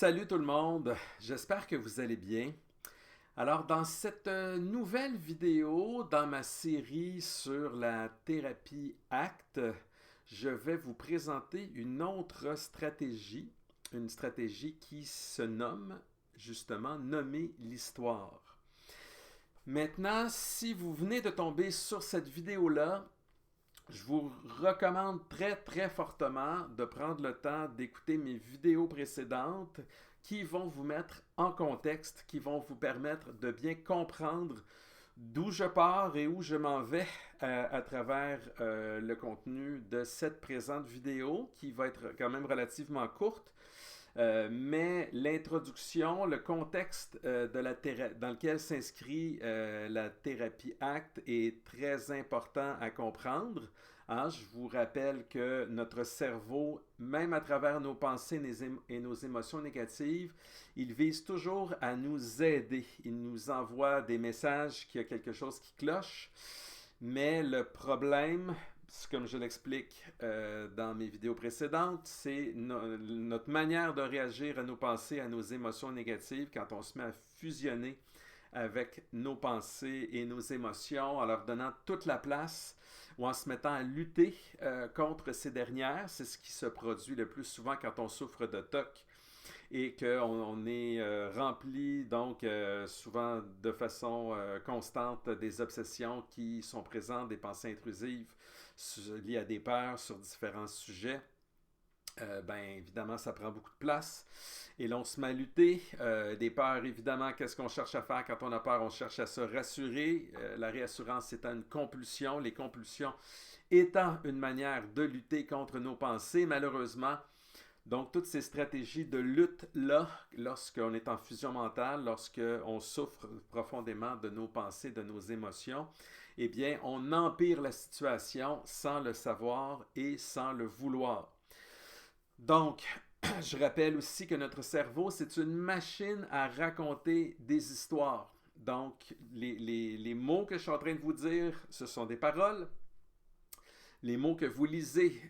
Salut tout le monde, j'espère que vous allez bien. Alors dans cette nouvelle vidéo, dans ma série sur la thérapie ACT, je vais vous présenter une autre stratégie, une stratégie qui se nomme justement nommer l'histoire. Maintenant, si vous venez de tomber sur cette vidéo-là, je vous recommande très fortement de prendre le temps d'écouter mes vidéos précédentes qui vont vous mettre en contexte, qui vont vous permettre de bien comprendre d'où je pars et où je m'en vais à travers le contenu de cette présente vidéo qui va être quand même relativement courte. Mais l'introduction, le contexte dans lequel s'inscrit la thérapie ACT est très important à comprendre. Hein? Je vous rappelle que notre cerveau, même à travers nos pensées et nos émotions négatives, il vise toujours à nous aider. Il nous envoie des messages qu'il y a quelque chose qui cloche. Mais le problème, comme je l'explique dans mes vidéos précédentes, c'est notre manière de réagir à nos pensées, à nos émotions négatives quand on se met à fusionner avec nos pensées et nos émotions en leur donnant toute la place ou en se mettant à lutter contre ces dernières. C'est ce qui se produit le plus souvent quand on souffre de TOC et qu'on est rempli, donc souvent de façon constante, des obsessions qui sont présentes, des pensées intrusives liées à des peurs sur différents sujets. Ben évidemment, ça prend beaucoup de place. Et là, on se met à lutter. Des peurs, évidemment, qu'est-ce qu'on cherche à faire quand on a peur? On cherche à se rassurer. La réassurance étant une compulsion. Les compulsions étant une manière de lutter contre nos pensées, malheureusement. Donc, toutes ces stratégies de lutte-là, lorsqu'on est en fusion mentale, lorsqu'on souffre profondément de nos pensées, de nos émotions, eh bien, on empire la situation sans le savoir et sans le vouloir. Donc, je rappelle aussi que notre cerveau, c'est une machine à raconter des histoires. Donc, les mots que je suis en train de vous dire, ce sont des paroles. Les mots que vous lisez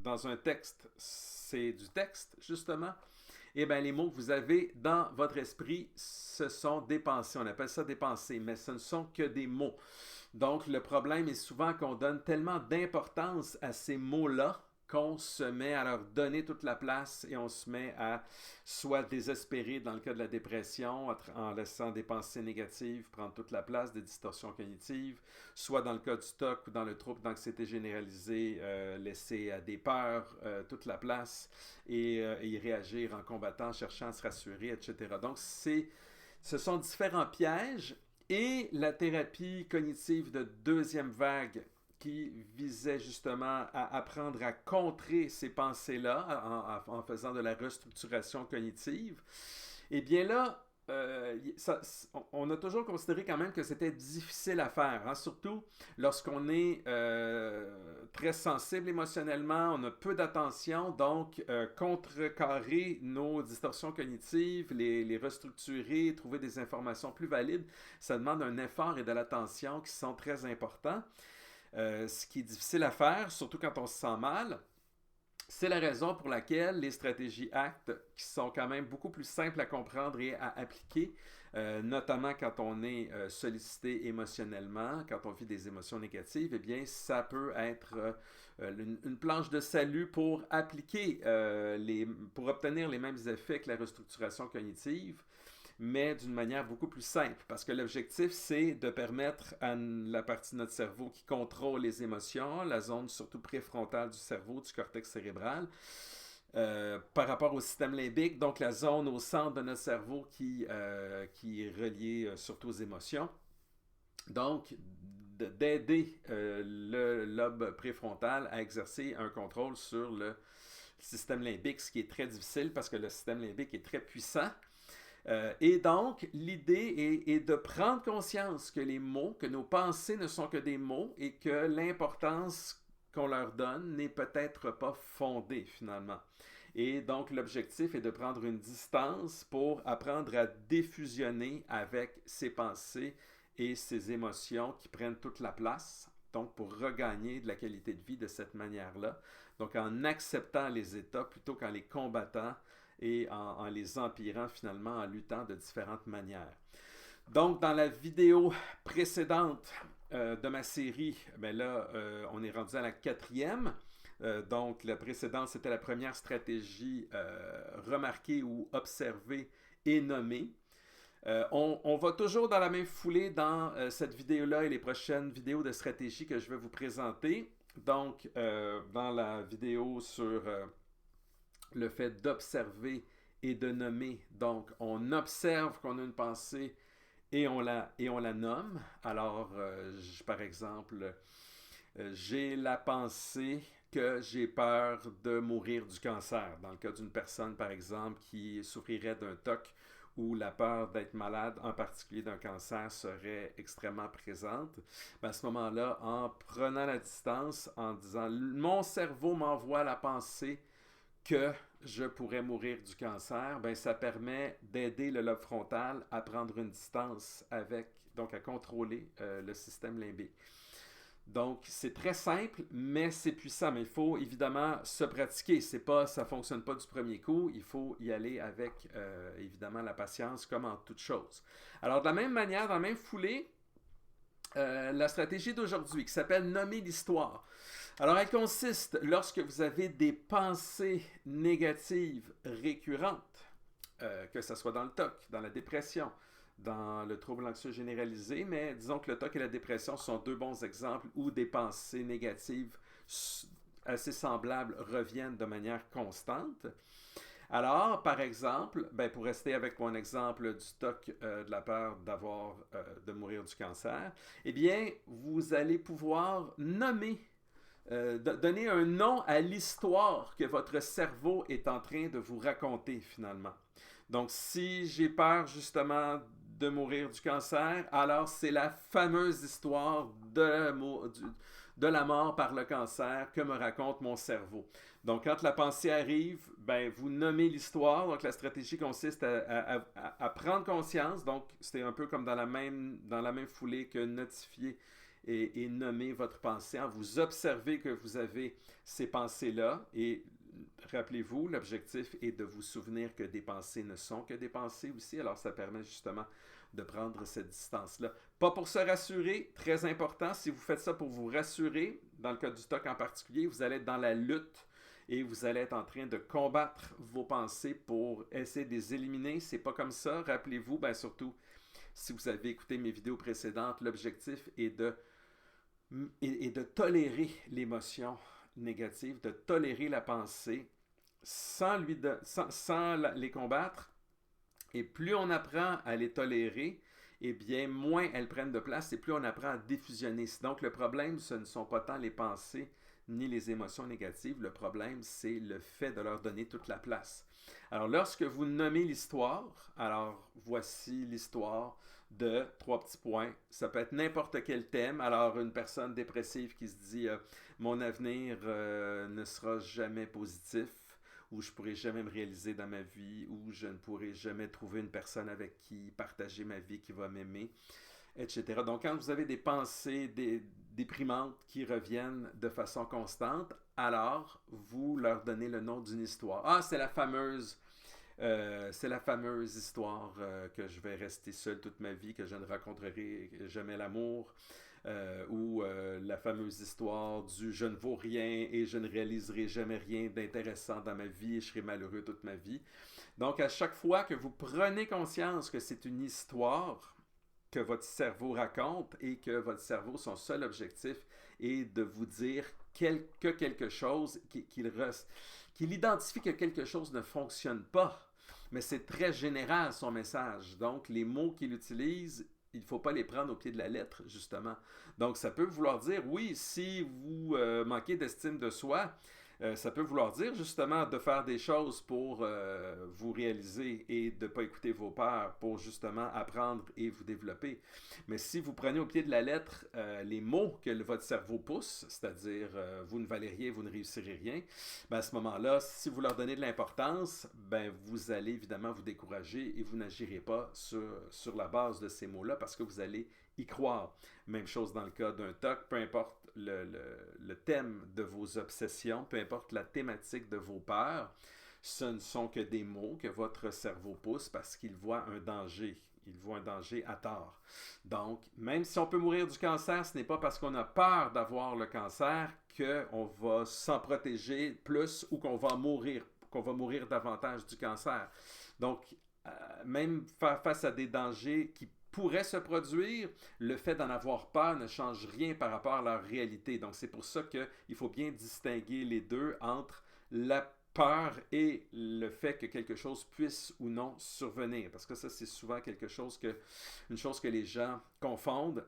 dans un texte, c'est du texte, justement. Et bien, les mots que vous avez dans votre esprit, ce sont des pensées. On appelle ça des pensées, mais ce ne sont que des mots. Donc, le problème est souvent qu'on donne tellement d'importance à ces mots-là qu'on se met à leur donner toute la place et on se met à soit désespérer dans le cas de la dépression en laissant des pensées négatives prendre toute la place, des distorsions cognitives, soit dans le cas du TOC ou dans le trouble d'anxiété généralisée, laisser à des peurs toute la place et y réagir en combattant, cherchant à se rassurer, etc. Donc, ce sont différents pièges et la thérapie cognitive de deuxième vague qui visait justement à apprendre à contrer ces pensées-là en faisant de la restructuration cognitive, eh bien là, on a toujours considéré quand même que c'était difficile à faire, hein? Surtout lorsqu'on est très sensible émotionnellement, on a peu d'attention, donc contrecarrer nos distorsions cognitives, les restructurer, trouver des informations plus valides, ça demande un effort et de l'attention qui sont très importants. Ce qui est difficile à faire, surtout quand on se sent mal. C'est la raison pour laquelle les stratégies ACT, qui sont quand même beaucoup plus simples à comprendre et à appliquer, notamment quand on est sollicité émotionnellement, quand on vit des émotions négatives, eh bien, ça peut être une planche de salut pour appliquer, pour obtenir les mêmes effets que la restructuration cognitive, mais d'une manière beaucoup plus simple. Parce que l'objectif, c'est de permettre à la partie de notre cerveau qui contrôle les émotions, la zone surtout préfrontale du cerveau, du cortex cérébral, par rapport au système limbique, donc la zone au centre de notre cerveau qui est reliée surtout aux émotions. Donc, d'aider le lobe préfrontal à exercer un contrôle sur le système limbique, ce qui est très difficile parce que le système limbique est très puissant. Et donc, l'idée est de prendre conscience que les mots, que nos pensées ne sont que des mots et que l'importance qu'on leur donne n'est peut-être pas fondée finalement. Et donc, l'objectif est de prendre une distance pour apprendre à défusionner avec ces pensées et ces émotions qui prennent toute la place. Donc, pour regagner de la qualité de vie de cette manière-là. Donc en acceptant les états plutôt qu'en les combattant et en les empirant finalement en luttant de différentes manières. Donc dans la vidéo précédente de ma série, ben là on est rendu à la quatrième. Donc la précédente c'était la première stratégie remarquer ou observer et nommer. On va toujours dans la même foulée dans cette vidéo-là et les prochaines vidéos de stratégie que je vais vous présenter. Donc, dans la vidéo sur le fait d'observer et de nommer, donc on observe qu'on a une pensée et on la nomme. Alors, par exemple, j'ai la pensée que j'ai peur de mourir du cancer. Dans le cas d'une personne, par exemple, qui souffrirait d'un TOC où la peur d'être malade, en particulier d'un cancer, serait extrêmement présente, ben à ce moment-là, en prenant la distance, en disant « mon cerveau m'envoie la pensée que je pourrais mourir du cancer », ben ça permet d'aider le lobe frontal à prendre une distance avec, donc à contrôler le système limbique. Donc, c'est très simple, mais c'est puissant. Mais il faut évidemment se pratiquer. Ça ne fonctionne pas du premier coup. Il faut y aller avec, évidemment, la patience, comme en toute chose. Alors, de la même manière, dans la même foulée, la stratégie d'aujourd'hui, qui s'appelle « Nommer l'histoire ». Alors, elle consiste, lorsque vous avez des pensées négatives récurrentes, que ce soit dans le TOC, dans la dépression, dans le trouble anxieux généralisé, mais disons que le TOC et la dépression sont deux bons exemples où des pensées négatives assez semblables reviennent de manière constante. Alors, par exemple, ben pour rester avec mon exemple du TOC de la peur de mourir du cancer, eh bien, vous allez pouvoir nommer, donner un nom à l'histoire que votre cerveau est en train de vous raconter finalement. Donc, si j'ai peur justement de mourir du cancer, alors c'est la fameuse histoire de la mort par le cancer que me raconte mon cerveau. Donc, quand la pensée arrive, ben, vous nommez l'histoire. Donc, la stratégie consiste à prendre conscience. Donc, c'est un peu comme dans la même foulée que notifier et nommer votre pensée. Vous observez que vous avez ces pensées-là et rappelez-vous, l'objectif est de vous souvenir que des pensées ne sont que des pensées aussi. Alors, ça permet justement de prendre cette distance-là. Pas pour se rassurer, très important, si vous faites ça pour vous rassurer, dans le cas du TOC en particulier, vous allez être dans la lutte et vous allez être en train de combattre vos pensées pour essayer de les éliminer. C'est pas comme ça. Rappelez-vous, ben surtout, si vous avez écouté mes vidéos précédentes, l'objectif est de tolérer l'émotion négative, de tolérer la pensée sans les combattre. Et plus on apprend à les tolérer, et bien moins elles prennent de place et plus on apprend à défusionner. Donc le problème, ce ne sont pas tant les pensées ni les émotions négatives. Le problème, c'est le fait de leur donner toute la place. Alors lorsque vous nommez l'histoire, alors voici l'histoire de 3 petits points. Ça peut être n'importe quel thème. Alors une personne dépressive qui se dit mon avenir ne sera jamais positif, où je ne pourrai jamais me réaliser dans ma vie, où je ne pourrai jamais trouver une personne avec qui partager ma vie, qui va m'aimer, etc. Donc, quand vous avez des pensées déprimantes qui reviennent de façon constante, alors vous leur donnez le nom d'une histoire. Ah, c'est la fameuse histoire que je vais rester seul toute ma vie, que je ne rencontrerai jamais l'amour. Ou la fameuse histoire du « je ne vaux rien et je ne réaliserai jamais rien d'intéressant dans ma vie et je serai malheureux toute ma vie ». Donc, à chaque fois que vous prenez conscience que c'est une histoire que votre cerveau raconte et que votre cerveau, son seul objectif est de vous dire que quelque chose, qu'il identifie que quelque chose ne fonctionne pas. Mais c'est très général son message. Donc, les mots qu'il utilise, il ne faut pas les prendre au pied de la lettre, justement. Donc, ça peut vouloir dire, oui, si vous manquez d'estime de soi, ça peut vouloir dire, justement, de faire des choses pour vous réaliser et de ne pas écouter vos peurs pour, justement, apprendre et vous développer. Mais si vous prenez au pied de la lettre les mots que votre cerveau pousse, c'est-à-dire vous ne valez rien, vous ne réussirez rien, ben à ce moment-là, si vous leur donnez de l'importance, ben vous allez évidemment vous décourager et vous n'agirez pas sur la base de ces mots-là parce que vous allez y croire. Même chose dans le cas d'un TOC, peu importe le thème de vos obsessions, peu importe la thématique de vos peurs, ce ne sont que des mots que votre cerveau pousse parce qu'il voit un danger. Il voit un danger à tort. Donc, même si on peut mourir du cancer, ce n'est pas parce qu'on a peur d'avoir le cancer qu'on va s'en protéger plus ou qu'on va mourir davantage du cancer. Donc, même face à des dangers qui pourraient se produire, le fait d'en avoir peur ne change rien par rapport à leur réalité. Donc, c'est pour ça qu'il faut bien distinguer les deux entre la peur et le fait que quelque chose puisse ou non survenir. Parce que ça, c'est souvent une chose que les gens confondent.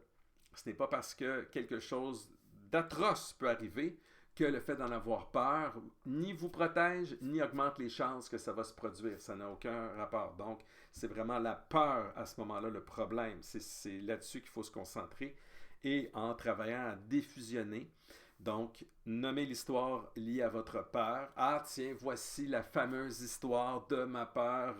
Ce n'est pas parce que quelque chose d'atroce peut arriver que le fait d'en avoir peur ni vous protège, ni augmente les chances que ça va se produire. Ça n'a aucun rapport. Donc, c'est vraiment la peur à ce moment-là le problème. C'est là-dessus qu'il faut se concentrer et en travaillant à défusionner. Donc, nommez l'histoire liée à votre peur. Ah, tiens, voici la fameuse histoire de ma peur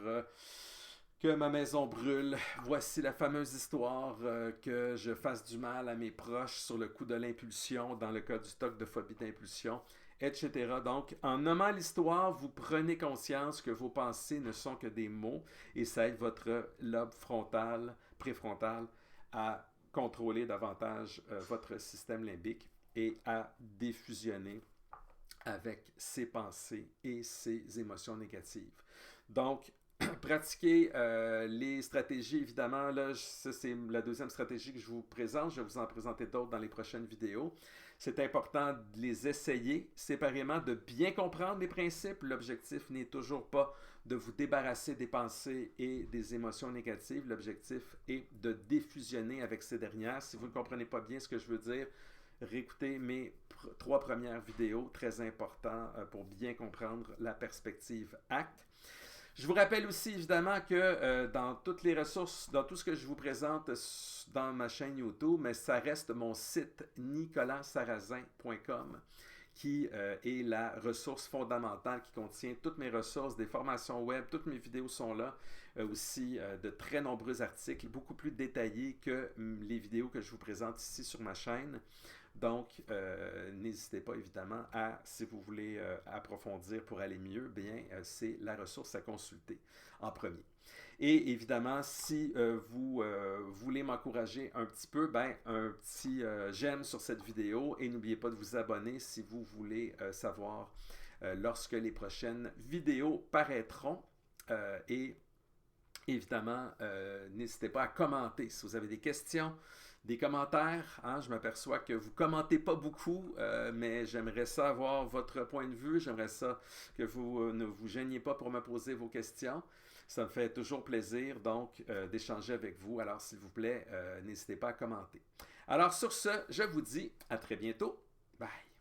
que ma maison brûle. Voici la fameuse histoire que je fasse du mal à mes proches sur le coup de l'impulsion, dans le cas du TOC de phobie d'impulsion, etc. Donc, en nommant l'histoire, vous prenez conscience que vos pensées ne sont que des mots et ça aide votre lobe frontal, préfrontal, à contrôler davantage votre système limbique et à défusionner avec ses pensées et ses émotions négatives. Donc, pratiquer les stratégies, évidemment, là, ça c'est la deuxième stratégie que je vous présente. Je vais vous en présenter d'autres dans les prochaines vidéos. C'est important de les essayer séparément, de bien comprendre les principes. L'objectif n'est toujours pas de vous débarrasser des pensées et des émotions négatives. L'objectif est de défusionner avec ces dernières. Si vous ne comprenez pas bien ce que je veux dire, réécoutez mes 3 premières vidéos, très important pour bien comprendre la perspective ACT. Je vous rappelle aussi évidemment que dans toutes les ressources, dans tout ce que je vous présente dans ma chaîne YouTube, mais ça reste mon site nicolassarrazin.com qui est la ressource fondamentale qui contient toutes mes ressources, des formations web, toutes mes vidéos sont là, aussi de très nombreux articles, beaucoup plus détaillés que les vidéos que je vous présente ici sur ma chaîne. Donc, n'hésitez pas évidemment à, si vous voulez approfondir pour aller mieux, bien, c'est la ressource à consulter en premier. Et évidemment, si vous voulez m'encourager un petit peu, ben, un petit j'aime sur cette vidéo et n'oubliez pas de vous abonner si vous voulez savoir lorsque les prochaines vidéos paraîtront. Et évidemment, n'hésitez pas à commenter si vous avez des questions, des commentaires. Hein, je m'aperçois que vous ne commentez pas beaucoup, mais j'aimerais ça avoir votre point de vue. J'aimerais ça que vous ne vous gêniez pas pour me poser vos questions. Ça me fait toujours plaisir, donc, d'échanger avec vous. Alors, s'il vous plaît, n'hésitez pas à commenter. Alors, sur ce, je vous dis à très bientôt. Bye!